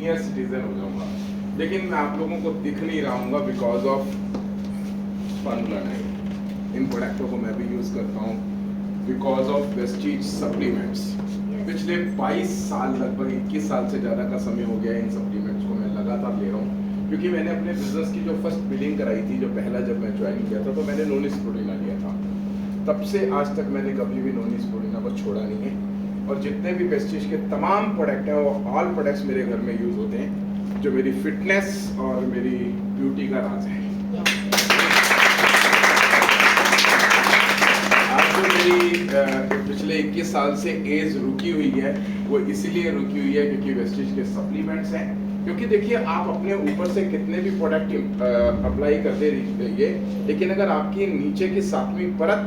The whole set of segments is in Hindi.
सीनियर सिटीजन हो जाऊंगा, लेकिन मैं आप लोगों को दिख नहीं रहा हूँ बिकॉज ऑफ फन लर्निंग। इन प्रोडक्टों को मैं भी यूज़ करता हूँ बिकॉज ऑफ वेस्टीज सप्लीमेंट्स। पिछले 22 साल, लगभग 21 साल से ज़्यादा का समय हो गया इन सप्लीमेंट्स को मैं लगातार ले रहा हूँ, क्योंकि मैंने अपने बिजनेस की जो फर्स्ट बिलिंग कराई थी, जो पहला जब मैं ज्वाइन किया था, तो मैंने नॉन स्प्रुलिना लिया था। तब से आज तक मैंने कभी भी नॉन स्प्रुलिना को छोड़ा नहीं है, और जितने भी वेस्टीज के तमाम प्रोडक्ट हैं वो ऑल प्रोडक्ट्स मेरे घर में यूज़ होते हैं, जो मेरी फिटनेस और मेरी ब्यूटी का राज है। आज जो मेरी पिछले 21 साल से एज रुकी हुई है, वो इसीलिए रुकी हुई है क्योंकि वेस्टीज के सप्लीमेंट्स हैं। क्योंकि देखिए, आप अपने ऊपर से कितने भी प्रोडक्ट अप्लाई करते रहिए, लेकिन अगर आपकी नीचे की 7वीं परत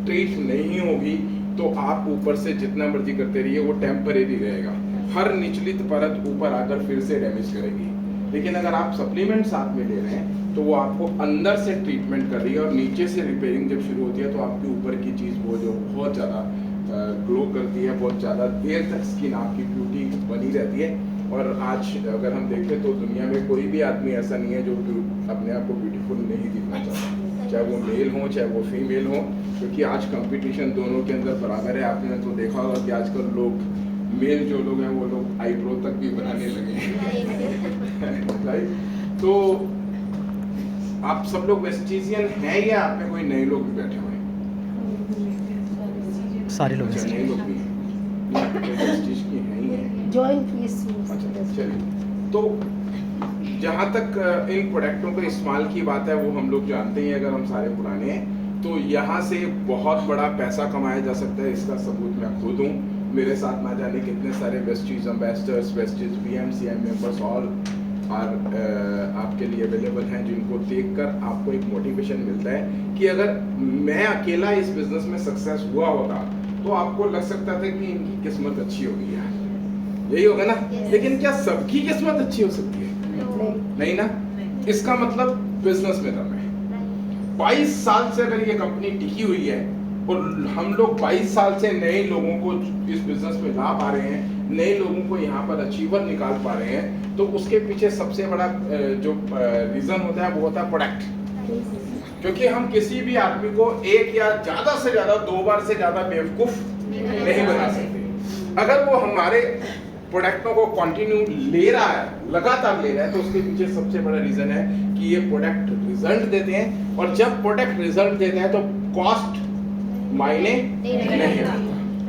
ट्रीट नहीं होगी तो आप ऊपर से जितना मर्जी करते रहिए वो टेम्परेरी रहेगा। हर निचली परत ऊपर आकर फिर से डैमेज करेगी। लेकिन अगर आप सप्लीमेंट साथ में ले रहे हैं तो वो आपको अंदर से ट्रीटमेंट कर रही है, और नीचे से रिपेयरिंग जब शुरू होती है तो आपके ऊपर की चीज़ वो जो बहुत ज़्यादा ग्लो करती है, बहुत ज़्यादा देर तक स्किन आपकी ब्यूटी बनी रहती है। और आज अगर हम देखें तो दुनिया में कोई भी आदमी ऐसा नहीं है जो अपने आप को ब्यूटीफुल नहीं दिखना चाहता, चाहे वो मेल हो चाहे वो फीमेल हो, क्योंकि आज कंपटीशन दोनों के अंदर बराबर है। आपने तो देखा होगा कि आजकल लोग, मेल जो लोग हैं वो लोग आईब्रो तक भी बनाने लगे हैं राइट। तो आप सब लोग वेस्टीजियन हैं या आप में कोई नए लोग भी बैठे हुए हैं? सारे लोग नए लोग भी हैं, वेस्टीज की हैं ही हैं। अच्छा, चलिए। तो जहाँ तक इन प्रोडक्टों के इस्तेमाल की बात है, वो हम लोग जानते हैं। अगर हम सारे पुराने हैं तो यहाँ से बहुत बड़ा पैसा कमाया जा सकता है। इसका सबूत मैं खुद हूँ। मेरे साथ ना जाने कितने सारे Vestige ambassadors, Vestige BMCM members all आपके लिए अवेलेबल हैं, जिनको देखकर आपको एक मोटिवेशन मिलता है कि अगर मैं अकेला इस बिजनेस में सक्सेस हुआ होता तो आपको लग सकता था कि इनकी किस्मत अच्छी होगी यार, यही होगा ना। लेकिन क्या सबकी किस्मत अच्छी हो सकती है? नहीं ना। इसका मतलब बिजनेस में दम है। 22 साल से अगर ये कंपनी टिकी हुई है और हम लोग 22 साल से नए लोगों को इस बिजनेस में ला पा रहे हैं, नए लोगों को यहाँ पर अचीवर निकाल पा रहे हैं, तो उसके पीछे सबसे बड़ा जो रीजन होता है वो होता है प्रोडक्ट। क्योंकि हम किसी भी आदमी को एक या ज्यादा से ज्यादा 2 बार से ज्यादा बेवकूफ नहीं बना सकते। अगर वो हमारे प्रोडक्टों को कंटिन्यू ले रहा है, लगातार ले रहा है, तो उसके पीछे सबसे बड़ा रीजन है कि ये प्रोडक्ट रिजल्ट देते हैं। और जब प्रोडक्ट रिजल्ट देते हैं तो कॉस्ट मायने नहीं रखता,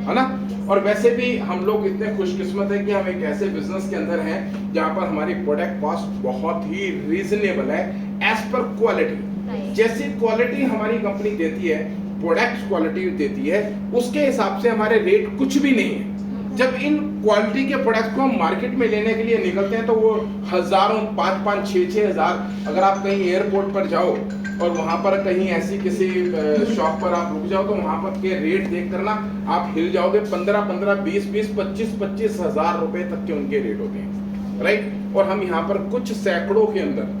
है ना। और वैसे भी हम लोग इतने खुशकिस्मत है कि हम एक ऐसे बिजनेस के अंदर हैं जहां पर हमारी प्रोडक्ट कॉस्ट बहुत ही रीजनेबल है एज पर क्वालिटी। जैसी क्वालिटी हमारी कंपनी देती है, प्रोडक्ट क्वालिटी देती है, उसके हिसाब से हमारे रेट कुछ भी नहीं है। जब इन क्वालिटी के प्रोडक्ट को हम मार्केट में लेने के लिए निकलते हैं तो वो हजारों, 5-5, 6-6 हजार। अगर आप कहीं एयरपोर्ट पर जाओ और वहां पर कहीं ऐसी किसी शॉप पर आप रुक जाओ तो वहां पर के रेट देख कर ना आप हिल जाओगे। 15-15, 20-20, 25-25 हजार रुपए तक के उनके रेट होते हैं, राइट। और हम यहाँ पर कुछ सैकड़ों के अंदर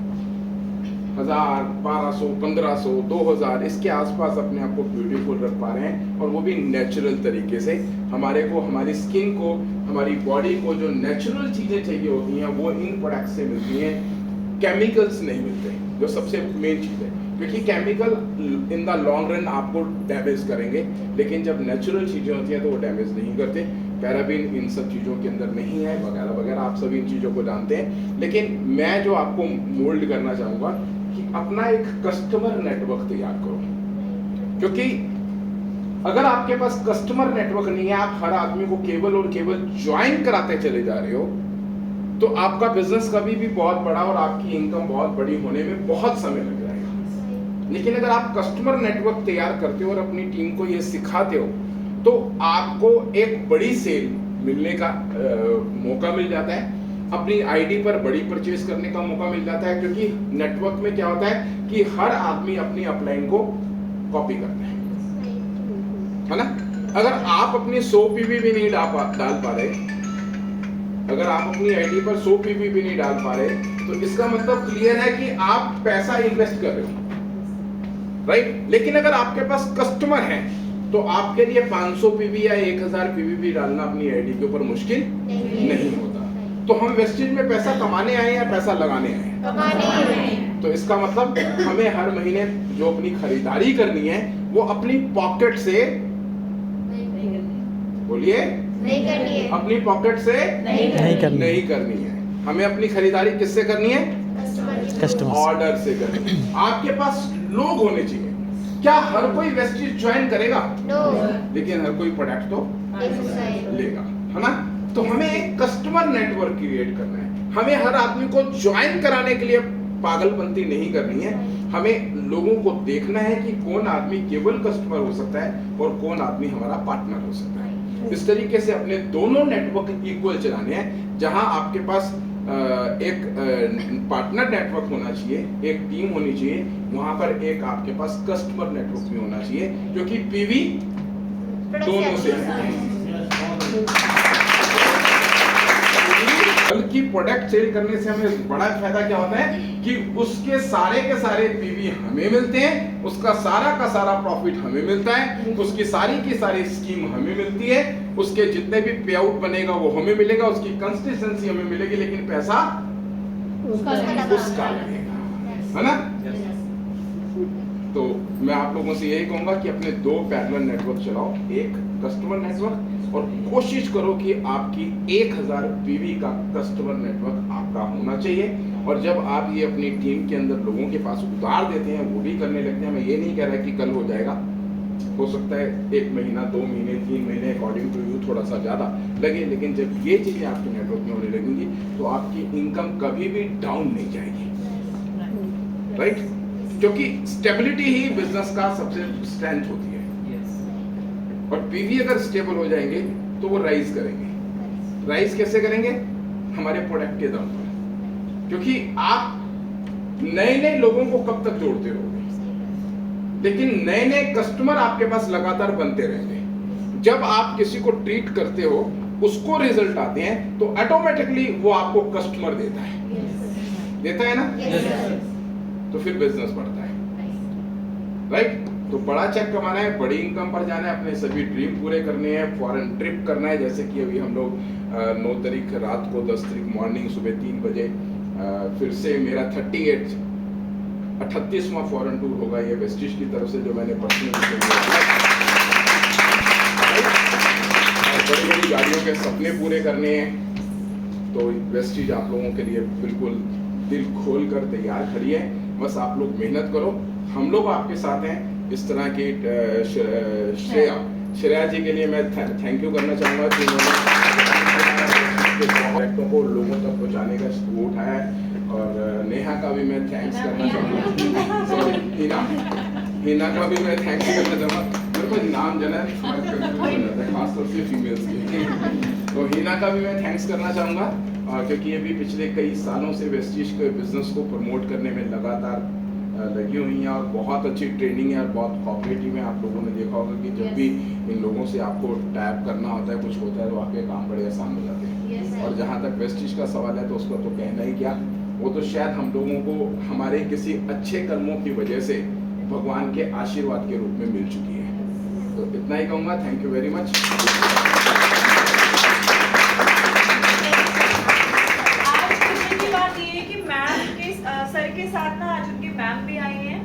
1000, 1200, 1500, 2000 इसके आसपास अपने आप को ब्यूटीफुल रख पा रहे हैं, और वो भी नेचुरल तरीके से। हमारे को, हमारी स्किन को, हमारी बॉडी को जो नेचुरल चीजें चाहिए होती हैं वो इन प्रोडक्ट से मिलती हैं, केमिकल्स नहीं मिलते, जो सबसे मेन चीज है। क्योंकि chemical in the long run आपको डैमेज करेंगे, लेकिन जब नेचुरल चीजें होती हैं तो वो डैमेज नहीं करते। पैराबीन इन सब चीज़ों के अंदर नहीं है, वगैरह वगैरह, आप सभी इन चीज़ों को जानते हैं। लेकिन मैं जो आपको मोल्ड करना चाहूँगा कि अपना एक कस्टमर नेटवर्क तैयार करो। क्योंकि अगर आपके पास कस्टमर नेटवर्क नहीं है, आप हर आदमी को केवल और केवल ज्वाइन कराते चले जा रहे हो, तो आपका बिजनेस कभी भी बहुत बड़ा और आपकी इनकम बहुत बड़ी होने में बहुत समय लग जाएगा। लेकिन अगर आप कस्टमर नेटवर्क तैयार करते हो और अपनी टीम को ये सिखाते हो तो आपको एक बड़ी सेल मिलने का मौका मिल जाता है, अपनी आईडी पर बड़ी परचेज करने का मौका मिल जाता है। क्योंकि नेटवर्क में क्या होता है कि हर आदमी अपनी अपलाइन को कॉपी करता है ना। अगर आप अपनी 100 पीवी भी नहीं डाल पा रहे, अगर आप अपनी आईडी पर 100 पीवी भी नहीं डाल पा रहे, तो इसका मतलब क्लियर है कि आप पैसा इन्वेस्ट कर रहे हो, राइट। लेकिन अगर आपके पास कस्टमर है तो आपके लिए 500 पीवी या 1000 पीवी भी डालना अपनी आईडी के ऊपर मुश्किल नहीं होता। तो हम वेस्टिज में पैसा कमाने आए या पैसा लगाने आए? कमाने। तो इसका मतलब हमें हर महीने जो अपनी खरीदारी करनी है वो अपनी पॉकेट से, बोलिए, नहीं करनी है। अपनी पॉकेट से नहीं करनी है। हमें अपनी खरीदारी किससे करनी है? कस्टमर ऑर्डर से करनी है। आपके पास लोग होने चाहिए। क्या हर कोई वेस्टिज ज्वाइन करेगा? नो। लेकिन हर कोई प्रोडक्ट तो नहीं। लेगा, है ना? तो हमें एक कस्टमर नेटवर्क क्रिएट करना है। हमें हर आदमी को ज्वाइन कराने के लिए पागलपंती नहीं करनी है। हमें लोगों को देखना है कि कौन आदमी केवल कस्टमर हो सकता है और कौन आदमी हमारा पार्टनर हो सकता है। इस तरीके से अपने दोनों नेटवर्क इक्वल चलाने हैं। जहां आपके पास एक पार्टनर नेटवर्क होना चाहिए, एक टीम होनी चाहिए, वहां पर एक आपके पास कस्टमर नेटवर्क भी होना चाहिए, जो कि पीवी दोनों से है। बल्कि प्रोडक्ट सेल करने से हमें बड़ा फायदा क्या होता है कि उसके सारे के सारे पीवी हमें मिलते हैं, उसका सारा का सारा प्रॉफिट हमें मिलता है, उसकी सारी की सारी स्कीम हमें मिलती है, उसके जितने भी पे आउट बनेगा वो हमें मिलेगा, उसकी कंसिस्टेंसी हमें मिलेगी, लेकिन पैसा उसका लगेगा, है ना? तो मैं आप लोगों से यही कहूंगा कि अपने दो पैरेलल नेटवर्क चलाओ, एक कस्टमर नेटवर्क, और कोशिश करो कि आपकी 1000 पीवी का कस्टमर नेटवर्क आपका होना चाहिए। और जब आप ये अपनी टीम के अंदर लोगों के पास उतार देते हैं, वो भी करने लगते हैं। मैं ये नहीं कह रहा कि कल हो जाएगा, हो सकता है 1 महीना, 2 महीने, 3 महीने, अकॉर्डिंग टू यू थोड़ा सा ज्यादा लगे, लेकिन जब ये चीजें आपके नेटवर्क में होने लगेंगी तो आपकी इनकम कभी भी डाउन नहीं जाएगी, राइट? क्योंकि स्टेबिलिटी ही बिजनेस का सबसे स्ट्रेंथ होती है। और पीवी अगर स्टेबल हो जाएंगे तो वो राइज करेंगे। राइज कैसे करेंगे? हमारे प्रोडक्ट के दम पर। क्योंकि आप नए नए लोगों को कब तक जोड़ते रहोगे, लेकिन नए नए कस्टमर आपके पास लगातार बनते रहेंगे। जब आप किसी को ट्रीट करते हो, उसको रिजल्ट आते हैं, तो ऑटोमेटिकली वो आपको कस्टमर देता है, देता है ना? तो फिर बिजनेस बढ़ता है, राइट? तो बड़ा चेक कमाना है, बड़ी इनकम पर जाना है, अपने सभी ड्रीम पूरे करने हैं, फॉरेन ट्रिप करना है। जैसे कि अभी हम लोग 9 तारीख रात को, 10 तारीख मॉर्निंग सुबह 3 बजे फिर से मेरा 38वां फॉरेन टूर होगा। ये वेस्टिज की तरफ से जो मैंने पर्सनली बड़ी बड़ी गाड़ियों के सपने पूरे करने हैं। तो वेस्टिज आप लोगों के लिए बिल्कुल दिल खोल कर तैयार खड़ी है। बस आप लोग मेहनत करो, हम लोग आपके साथ हैं। इस तरह की श्रेया जी के लिए मैं थैंक यू करना चाहूँगा कि उन्होंने प्रोजेक्टों को लोगों तक पहुँचाने का वो उठाया है। और नेहा का भी मैं थैंक्स करना चाहूँगा, सॉरी हिना का भी मैं थैंक्स करना चाहूँगा। मेरे को नाम जाना है खासतौर से फीमेल्स के, तो हिना का भी मैं थैंक्स करना चाहूँगा, क्योंकि ये भी पिछले कई सालों से वेस्टिज के बिजनेस को प्रमोट करने में लगातार लगी हुई हैं और बहुत अच्छी ट्रेनिंग है और बहुत कोऑपरेटिव है। आप लोगों ने देखा होगा कि जब भी इन लोगों से आपको टैप करना होता है, कुछ होता है, तो आपके काम बड़े आसान हो जाते हैं। और जहाँ तक वेस्टिज का सवाल है तो उसका तो कहना ही क्या, वो तो शायद हम लोगों को हमारे किसी अच्छे कर्मों की वजह से भगवान के आशीर्वाद के रूप में मिल चुकी है। तो इतना ही कहूँगा, thank you very much. Sir के साथ ना आज उनके मैम भी आई हैं,